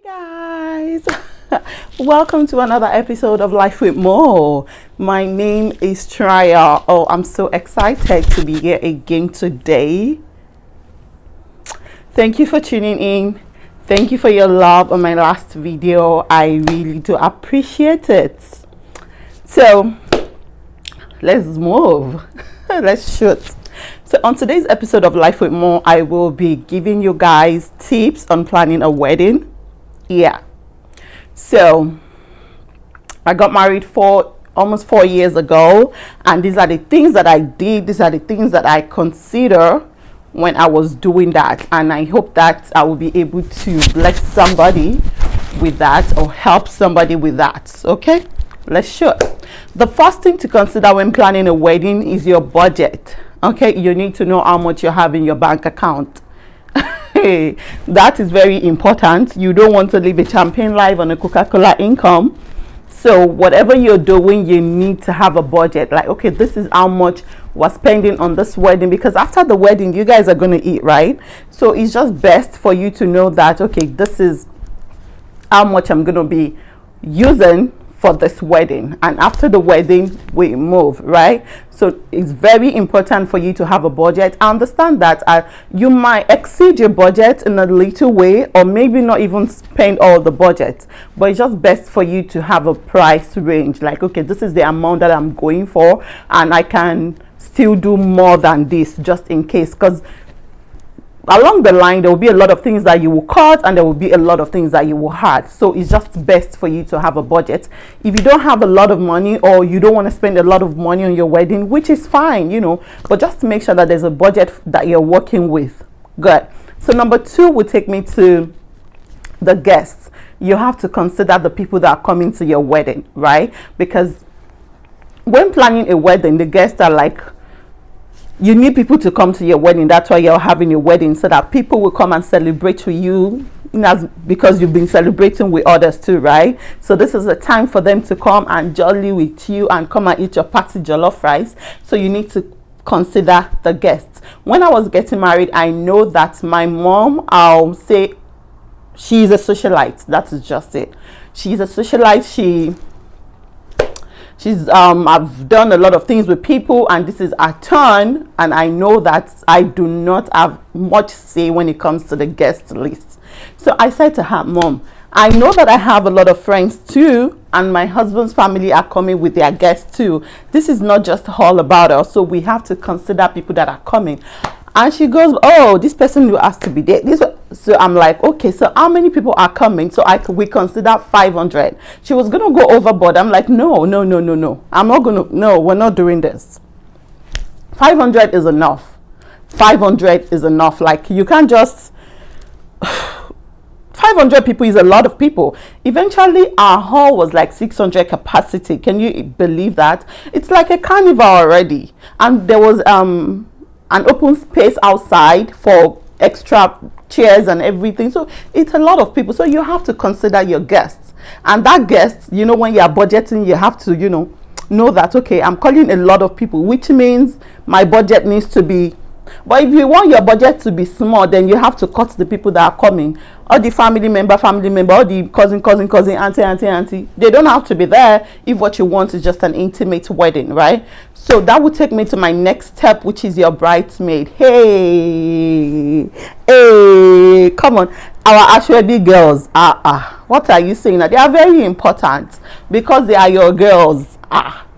Hey guys, welcome to another episode of Life with Mo. My name is Traya. Oh, I'm so excited to be here again today. Thank you for tuning in. Thank you for your love on my last video. I really do appreciate it. So let's move. Let's shoot. So on today's episode of Life with Mo, I will be giving you guys tips on planning a wedding. Yeah, so I got married almost 4 years ago, and these are the things that I did. These are the things that I consider when I was doing that, and I hope that I will be able to bless somebody with that or help somebody with that. Okay, let's shoot. The first thing to consider when planning a wedding is your budget. Okay, you need to know how much you have in your bank account. That is very important. You don't want to live a champagne life on a Coca-Cola income. So whatever you're doing, you need to have a budget. Like, okay, this is how much we're spending on this wedding, because after the wedding you guys are going to eat, right? So it's just best for you to know that, okay, this is how much I'm going to be using for this wedding, and after the wedding we move, right? So it's very important for you to have a budget. I understand that you might exceed your budget in a little way, or maybe not even spend all the budget, but it's just best for you to have a price range. Like, okay, this is the amount that I'm going for, and I can still do more than this just in case, because along the line there will be a lot of things that you will cut, and there will be a lot of things that you will add. So it's just best for you to have a budget. If you don't have a lot of money, or you don't want to spend a lot of money on your wedding, which is fine, you know, but just make sure that there's a budget that you're working with. Good. So number 2 will take me to the guests. You have to consider the people that are coming to your wedding, right? Because when planning a wedding, the guests are like, you need people to come to your wedding. That's why you're having your wedding, so that people will come and celebrate with you, because you've been celebrating with others too, right? So this is a time for them to come and jolly with you and come and eat your party jollof rice. So you need to consider the guests. When I was getting married, I know that my mom, I'll say, she's a socialite. That is just it. She's a socialite. She's I've done a lot of things with people, and this is her turn, and I know that I do not have much say when it comes to the guest list. So I said to her, Mom, I know that I have a lot of friends too, and my husband's family are coming with their guests too. This is not just all about us, so we have to consider people that are coming. And she goes, oh, this person will ask to be there. So I'm like, okay, so how many people are coming? So we consider 500. She was going to go overboard. I'm like, no. I'm not going to, no, we're not doing this. 500 is enough. 500 is enough. Like, you can't just, 500 people is a lot of people. Eventually, our hall was like 600 capacity. Can you believe that? It's like a carnival already. And there was, an open space outside for extra chairs and everything. So it's a lot of people. So you have to consider your guests. And that guest, you know, when you are budgeting, you have to, you know that, okay, I'm calling a lot of people, which means my budget needs to be. But if you want your budget to be small, then you have to cut the people that are coming. All the family member, all the cousin, auntie. They don't have to be there if what you want is just an intimate wedding, right? So that would take me to my next step, which is your bridesmaid. Hey, come on. Our Ashwebi girls, what are you saying? They are very important because they are your girls.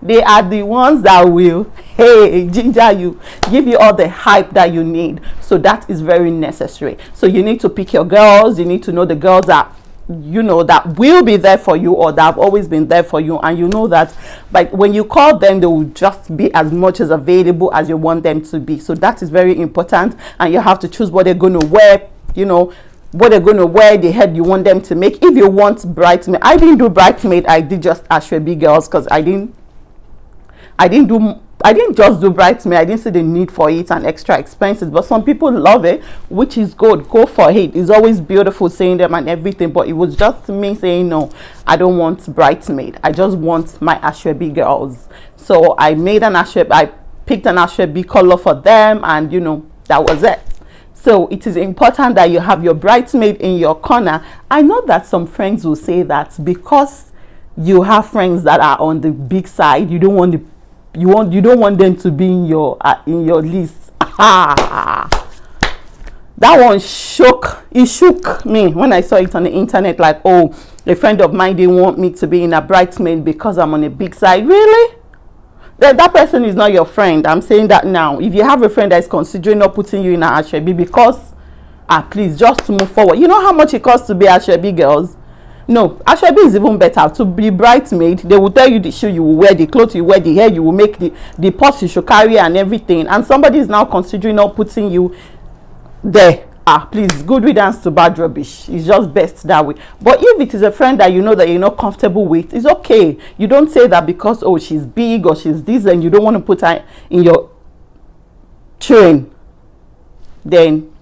They are the ones that will, ginger you, give you all the hype that you need. So that is very necessary. So you need to pick your girls. You need to know the girls that, you know, that will be there for you, or that have always been there for you. And you know that, like, when you call them, they will just be as much as available as you want them to be. So that is very important. And you have to choose what they're going to wear, you know, what they're going to wear, the head you want them to make. If you want bridesmaid, I didn't do bridesmaid, I did just Ashwebi girls, because I didn't just do bridesmaid. I didn't see the need for it and extra expenses. But some people love it, which is good. Go for it. It's always beautiful seeing them and everything. But it was just me saying, no, I don't want bridesmaid. I just want my Ashwebi girls. So I made an Ashwebi. I picked an Ashwebi color for them, and you know, that was it. So it is important that you have your bridesmaid in your corner. I know that some friends will say that because you have friends that are on the big side, you don't want you don't want them to be in your list. That one shook me when I saw it on the internet, like, oh, a friend of mine didn't want me to be in a bridesmaid because I'm on a big side. Really? That person is not your friend. I'm saying that now. If you have a friend that is considering not putting you in a Asoebi because please just move forward. You know how much it costs to be Asoebi, girls? No, Asoebi is even better. To be bridesmaid, they will tell you the shoe you will wear, the clothes you wear, the hair you will make, the purse you should carry and everything, and somebody is now considering not putting you there. Please, good riddance to bad rubbish. It's just best that way. But if it is a friend that you know that you're not comfortable with, it's okay. You don't say that because, oh, she's big or she's this and you don't want to put her in your train. Then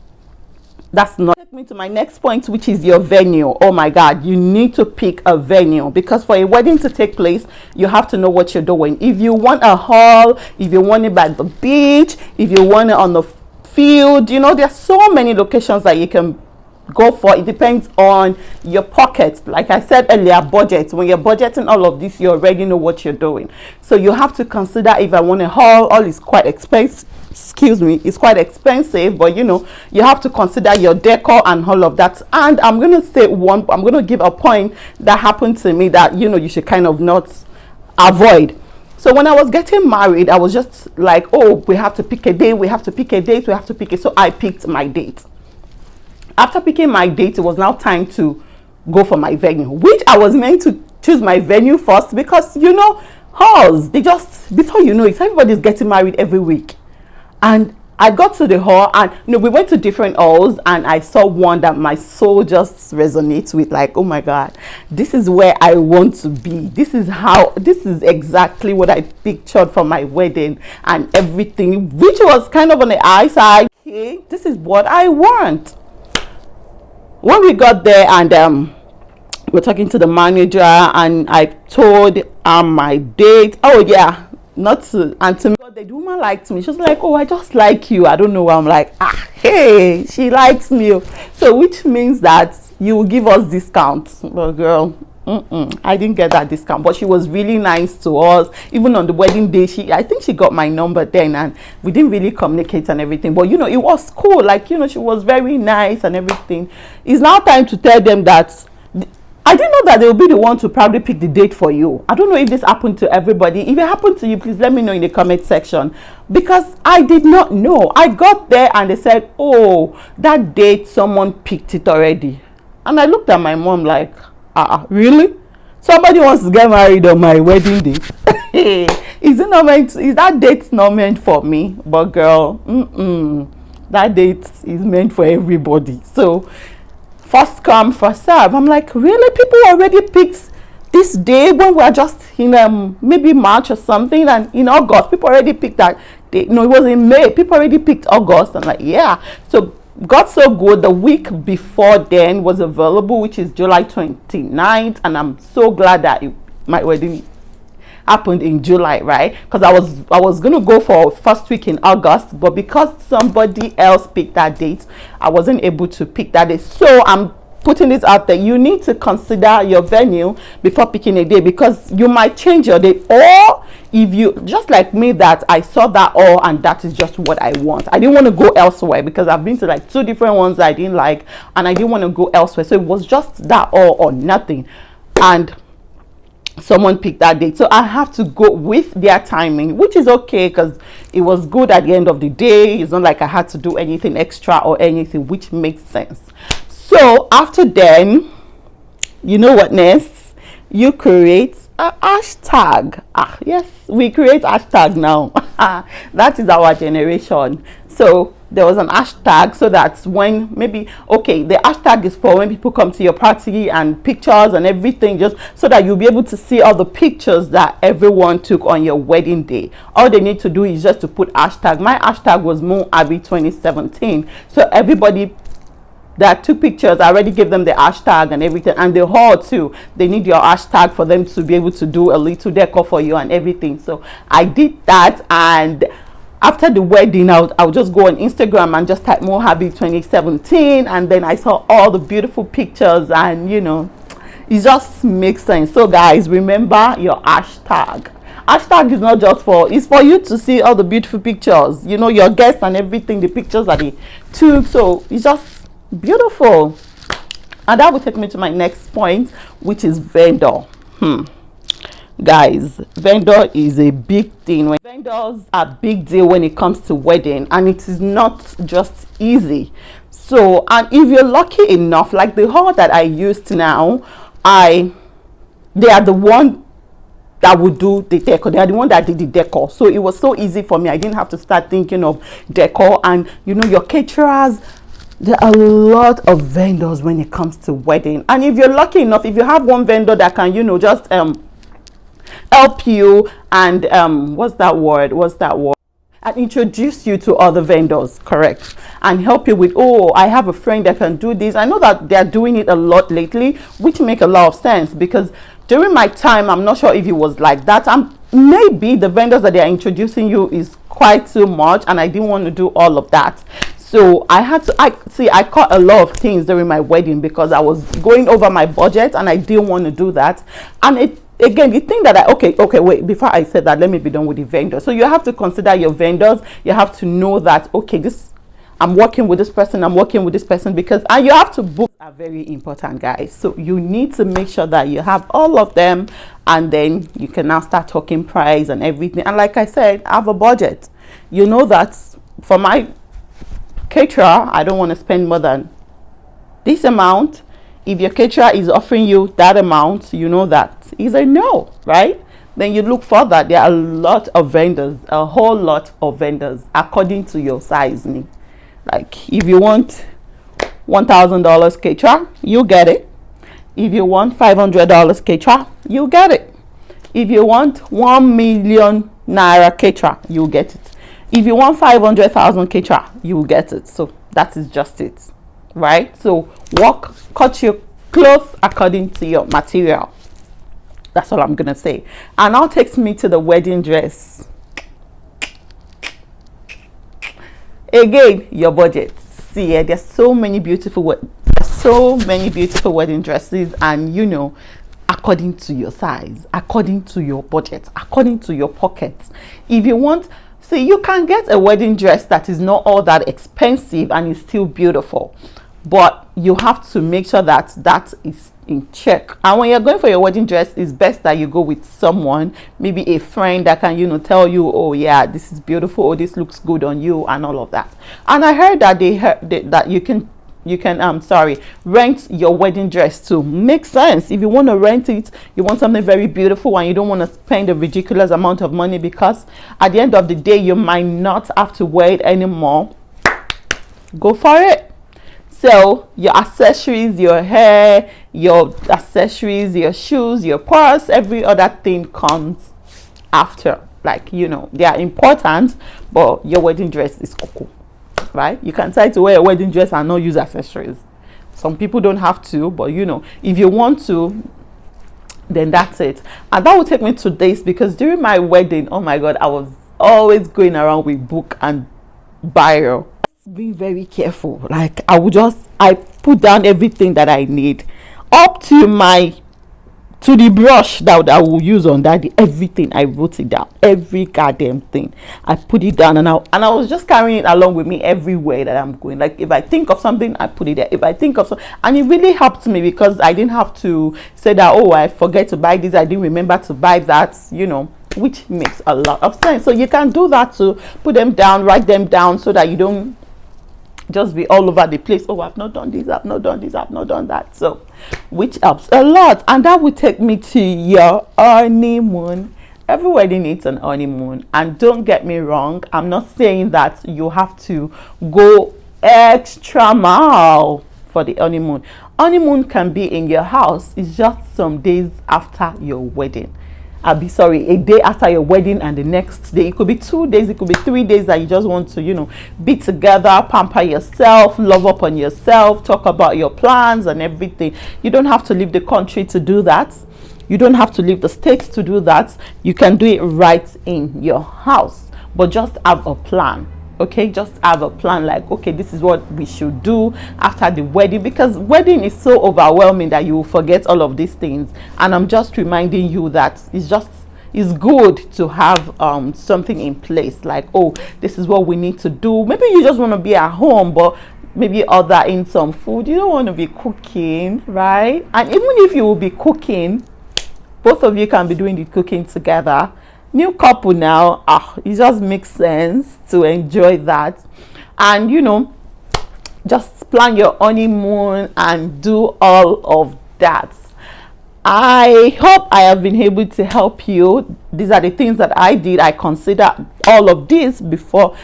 that's not. Take me to my next point, which is your venue. Oh my God, you need to pick a venue, because for a wedding to take place, you have to know what you're doing. If you want a hall, if you want it by the beach, if you want it on the field, you know, there's so many locations that you can go for. It depends on your pocket. Like I said earlier, budget. When you're budgeting all of this, you already know what you're doing. So you have to consider, if I want a hall, all is quite expensive. Excuse me, it's quite expensive, but you know, you have to consider your decor and all of that. And I'm going to give a point that happened to me that, you know, you should kind of not avoid. So when I was getting married, I was just like, oh, we have to pick a day, we have to pick a date, we have to pick it. So I picked my date. After picking my date, it was now time to go for my venue, which I was meant to choose my venue first, because, you know, halls, they just, before you know it, everybody's getting married every week. And I got to the hall, and you know, we went to different halls, and I saw one that my soul just resonates with, like, oh my God, this is where I want to be. This is exactly what I pictured for my wedding and everything, which was kind of on the high side. Okay, this is what I want. When we got there, and we're talking to the manager, and I told my date. Oh yeah, not to, and to me, the woman liked me. She was like, oh, I just like you. I don't know. I'm like, hey, she likes me. So which means that you will give us discounts. But girl, I didn't get that discount. But she was really nice to us. Even on the wedding day, I think she got my number then, and we didn't really communicate and everything. But you know, it was cool. Like, you know, she was very nice and everything. It's now time to tell them that I didn't know that they will be the one to probably pick the date for you. I don't know if this happened to everybody. If it happened to you, please let me know in the comment section, because I did not know. I got there and they said, oh, that date, someone picked it already. And I looked at my mom like, really? Somebody wants to get married on my wedding day? Is that date not meant for me? But girl, that date is meant for everybody. So first come, first serve. I'm like, really? People already picked this day when we're just in maybe March or something, and in August people already picked that day. No, it was in May. People already picked August. I'm like, yeah. So got so good. The week before then was available, which is July 29th, and I'm so glad that my wedding happened in July, right? Because I was gonna go for first week in August, but because somebody else picked that date, I wasn't able to pick that date. So I'm putting this out there. You need to consider your venue before picking a day, because you might change your date, or if you just like me, that I saw that all and that is just what I want. I didn't want to go elsewhere, because I've been to like 2 different ones I didn't like, and I didn't want to go elsewhere. So it was just that all or nothing, and someone picked that date, so I have to go with their timing, which is okay, because it was good at the end of the day. It's not like I had to do anything extra or anything, which makes sense. So after then, you know what next? You create a hashtag. Yes, we create hashtag now. That is our generation. So there was an hashtag, so that when maybe, okay, the hashtag is for when people come to your party and pictures and everything, just so that you'll be able to see all the pictures that everyone took on your wedding day. All they need to do is just to put hashtag. My hashtag was MoAbby 2017. So everybody that took pictures, I already gave them the hashtag and everything, and the hall too. They need your hashtag for them to be able to do a little decor for you and everything. So I did that, and after the wedding, I'll just go on Instagram and just type Mohabi 2017, and then I saw all the beautiful pictures, and you know, it just makes sense. So guys, remember your hashtag. Hashtag is not just for, it's for you to see all the beautiful pictures, you know, your guests and everything, the pictures that they took. So it's just beautiful. And that will take me to my next point, which is vendor. Guys, vendor is a big thing. When vendors are a big deal when it comes to wedding, and it is not just easy. So, and if you're lucky enough, like the hall that I used now, they are the one that would do the decor. They are the one that did the decor. So it was so easy for me. I didn't have to start thinking of decor. And you know, your caterers, there are a lot of vendors when it comes to wedding. And if you're lucky enough, if you have one vendor that can, you know, just help you and and introduce you to other vendors, correct, and help you with, oh, I have a friend that can do this. I know that they're doing it a lot lately, which make a lot of sense, because during my time, I'm not sure if it was like that. Maybe the vendors that they are introducing you is quite too much, and I didn't want to do all of that. So I had to, I caught a lot of things during my wedding because I was going over my budget, and I didn't want to do that. And again, the thing that okay, wait, before I said that, let me be done with the vendor. So you have to consider your vendors. You have to know that, okay, I'm working with this person, I'm working with this person, because, and you have to book, are very important, guys. So you need to make sure that you have all of them, and then you can now start talking price and everything. And like I said, I have a budget. You know that for my caterer, I don't want to spend more than this amount. If your caterer is offering you that amount, you know that is a no, right? Then you look further. There are a lot of vendors, a whole lot of vendors, according to your size. Like if you want $1,000 caterer, you get it. If you want $500 caterer, you get it. If you want 1 million naira caterer, you get it. If you want 500,000 caterer, you get it. So that is just it, right? So cut your clothes according to your material. That's all I'm gonna say. And now takes me to the wedding dress. Again, your budget. See, there's so many beautiful wedding dresses, and you know, according to your size, according to your budget, according to your pockets. If you want, see, you can get a wedding dress that is not all that expensive and is still beautiful, but you have to make sure that that is in check. And when you're going for your wedding dress, it's best that you go with someone, maybe a friend that can, you know, tell you, oh yeah, this is beautiful, or this looks good on you, and all of that. And I heard that that you can rent your wedding dress too. Makes sense. If you want to rent it, you want something very beautiful, and you don't want to spend a ridiculous amount of money, because at the end of the day you might not have to wear it anymore. Go for it. So your accessories, your hair, your accessories, your shoes, your purse, every other thing comes after. Like, you know, they are important, but your wedding dress is cool, right? You can try to wear a wedding dress and not use accessories. Some people don't have to, but you know, if you want to, then that's it. And that will take me to this, because during my wedding, oh my god, I was always going around with book and biro. Being very careful. Like I put down everything that I need, up to the brush that I will use on that. Everything, I wrote it down, every goddamn thing I put it down, and I was just carrying it along with me everywhere that I'm going. Like if I think of something, I put it there. If I think of something, and it really helped me, because I didn't have to say that, oh, I forget to buy this, I didn't remember to buy that, you know, which makes a lot of sense. So you can do that too. Put them down, write them down, so that you don't just be all over the place. Oh, I've not done this, I've not done this, I've not done that. So which helps a lot. And that would take me to your honeymoon. Every wedding needs an honeymoon, and don't get me wrong, I'm not saying that you have to go extra mile for the honeymoon. Honeymoon can be in your house. It's just some days after your wedding. a day after your wedding, and the next day. It could be 2 days, it could be 3 days that you just want to, you know, be together, pamper yourself, love up on yourself, talk about your plans and everything. You don't have to leave the country to do that. You don't have to leave the states to do that. You can do it right in your house. but just have a plan. Okay, just have a plan, like, okay, this is what we should do after the wedding, because wedding is so overwhelming that you will forget all of these things. And I'm just reminding you that it's good to have something in place, like, oh, this is what we need to do. Maybe you just want to be at home, but maybe order in some food. You don't want to be cooking, right? And even if you will be cooking, both of you can be doing the cooking together. New couple now, it just makes sense to enjoy that. And just plan your honeymoon and do all of that. I hope I have been able to help you. These are the things that I did. I consider all of this before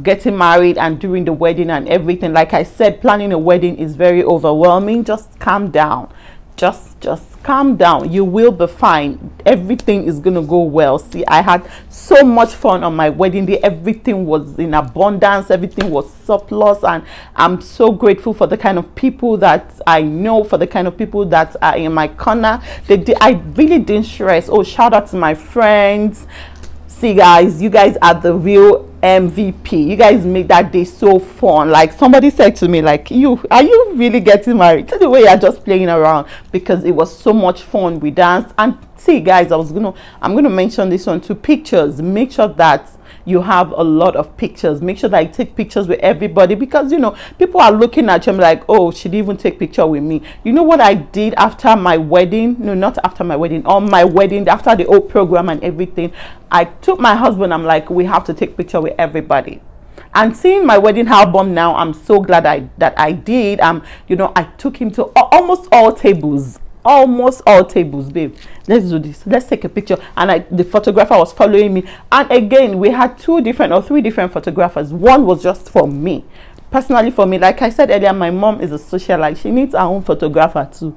getting married and during the wedding and everything. Like I said, planning a wedding is very overwhelming. Just calm down. Just calm down. You will be fine. Everything is gonna go well. See, I had so much fun on my wedding day. Everything was in abundance, everything was surplus, and I'm so grateful for the kind of people that I know, for the kind of people that are in my corner. I really didn't stress. Oh, shout out to my friends. See, guys, you guys are the real MVP. You guys made that day so fun. Like, somebody said to me, like, are you really getting married? The way you're just playing around, because it was so much fun. We danced. And see, guys, I'm gonna mention this one too. Pictures. Make sure that you have a lot of pictures. Make sure that you take pictures with everybody, because people are looking at you and like, oh, she didn't even take picture with me. You know what I did after my wedding? No, not after my wedding, on my wedding, after the whole program and everything, I took my husband. I'm like, we have to take picture with everybody. And seeing my wedding album now, I'm so glad that I did. I took him to almost all tables, babe. Let's do this, let's take a picture. And the photographer was following me, and again, we had 2 different or 3 different photographers. One was just for me, personally for me. Like I said earlier, my mom is a socialite. She needs her own photographer too.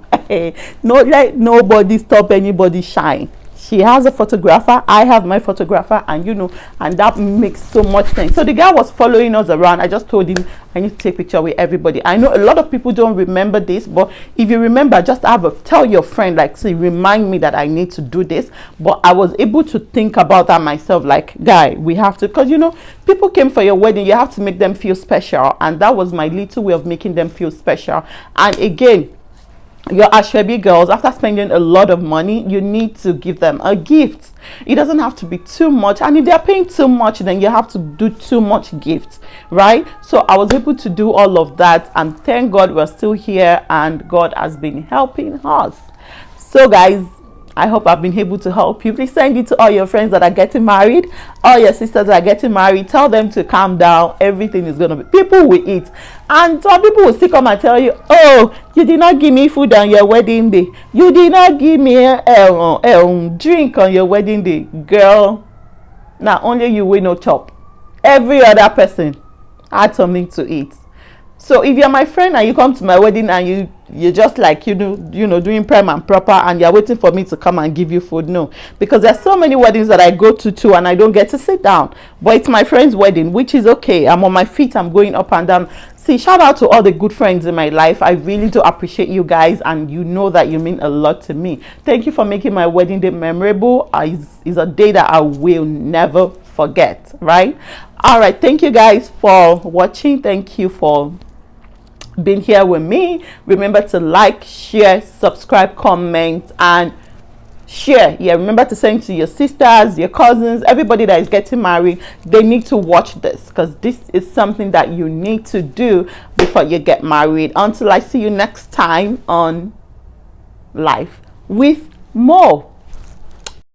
No, let nobody stop anybody shine. She has a photographer, I have my photographer, and and that makes so much sense. So the guy was following us around. I just told him I need to take a picture with everybody. I know a lot of people don't remember this, but if you remember, just tell your friend, like, see, remind me that I need to do this. But I was able to think about that myself, like, guy, we have to, because people came for your wedding, you have to make them feel special, and that was my little way of making them feel special. And again, your Asoebi girls, after spending a lot of money, you need to give them a gift. It doesn't have to be too much, and if they're paying too much, then you have to do too much gifts, right? So I was able to do all of that, and thank God we're still here, and God has been helping us. So guys, I hope I've been able to help you. Please send it to all your friends that are getting married, all your sisters that are getting married. Tell them to calm down. Everything is gonna be, people will eat, and some people will still come and tell you, oh, you did not give me food on your wedding day, you did not give me a drink on your wedding day. Girl, now only you will no chop. Every other person had something to eat. So if you're my friend and you come to my wedding and you're just like doing prim and proper, and you're waiting for me to come and give you food, no, because there's so many weddings that I go to too, and I don't get to sit down. But it's my friend's wedding, which is okay. I'm on my feet, I'm going up and down. See, shout out to all the good friends in my life. I really do appreciate you guys, and you know that you mean a lot to me. Thank you for making my wedding day memorable. It's a day that I will never forget, right? All right, thank you guys for watching. Thank you for being here with me. Remember to like, share, subscribe, comment, and share. Yeah, remember to send to your sisters, your cousins, everybody that is getting married. They need to watch this, because this is something that you need to do before you get married. Until I see you next time on Life with Mo.